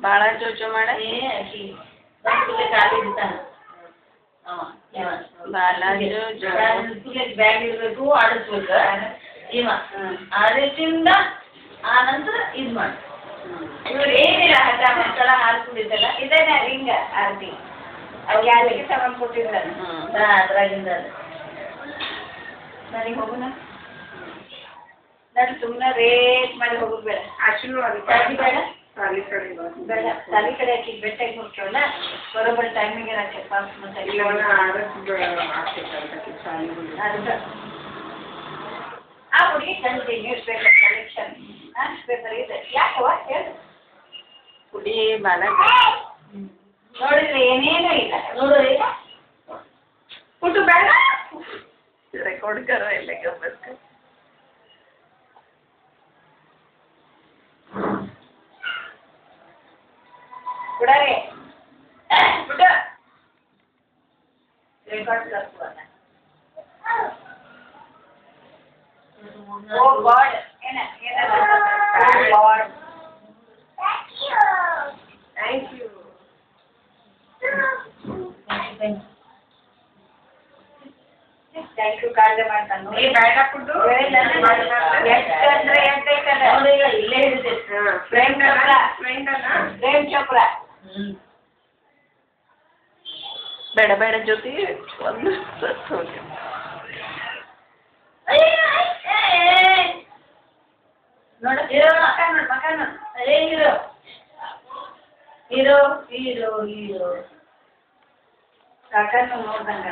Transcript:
ಬಾಳ ಜೋಜೋ ಮಾಡ ಬ್ಯಾಗ್ ಇರ್ಬೇಕು ಆಡಿಸ್ಬೇಕು ಇವ ಆಡಿಸಿಂದ ಆ ನಂತರ ಇದ್ ಮಾಡಿ ಇವ್ರು ಏನಿಲ್ಲ ಹಠ ಮಕ್ಕಳ ಹಾಲು ಕುಡಿತಲ್ಲ ಇದೇನೆ ಹಿಂಗ ಆರತಿ ಅವ್ ಯಾರಿಗೆ ಸಾಮಾನು ಕೊಟ್ಟಿದ್ದಾನೆ ಅದ್ರಾಗಿಂದ ನನಗೆ ಹೋಗೋಣ ನಾನು ಸುಮ್ಮನೆ ರೇಟ್ ಮಾಡಿ ಹೋಗೋದು ಬೇಡ ಆಶೀರ್ವಾದ ಬೇಡ ಬೇಡ ತಲೆ ಕಡೆ ಹಾಕಿ ಬೆಟ್ಟಾಗಿ ಹೋಗ್ತೇವಲ್ಲ ಬರೋಬ್ಬರಿ ಟೈಮಿಗೆ ಹಾಕಿ ಪಾಸ್ ಮತ್ತೆ ಆ ಹುಡುಗಿ ತಂದೆ news paper collection news paper ಇದೆ ಯಾಕವ ಹೇಳು ಹುಡಿ ಬಾಳ ನೋಡಿದ್ರೆ ಏನೇನೂ ಇಲ್ಲ ನೋಡೋದು ಇಲ್ಲ ಪುಟ್ಟು ಬೇಡ ರೆಕಾರ್ಡ್ ಕರೋ ಎಲ್ಲ ಗಮ್ಮತ್ ಬಿಡರೆ ಬಿಡ ರೆಕಾರ್ಡ್ ಕರ್ಸುವಲ್ಲ ಓ ಗಾಡ್ ಏನ oh God thank you thank you ಕಾಳಜಿ ಮಾಡ್ತಾನು ಏ ಬೇಡ ಫುಡ್ ಎಷ್ಟಂದ್ರೆ ಎಂಟೈತಲ್ಲ ಇಲ್ಲೇ ಹಿಡಿದೆ ಪ್ರೇಮ್ ಚೋಪ್ರಾ ಬೇಡ ಬೇಡ ಜೊತೆ ಒಂದು ಹೋಗಿ ನೋಡ ಹೀರೋ ಮಕ ನೋಡು ಅದೇ ಹೀರೋ ಹೀರೋ ಹೀರೋ ಹೀರೋ ಕಾಕನ್ನು ನೋಡ್ದಂಗ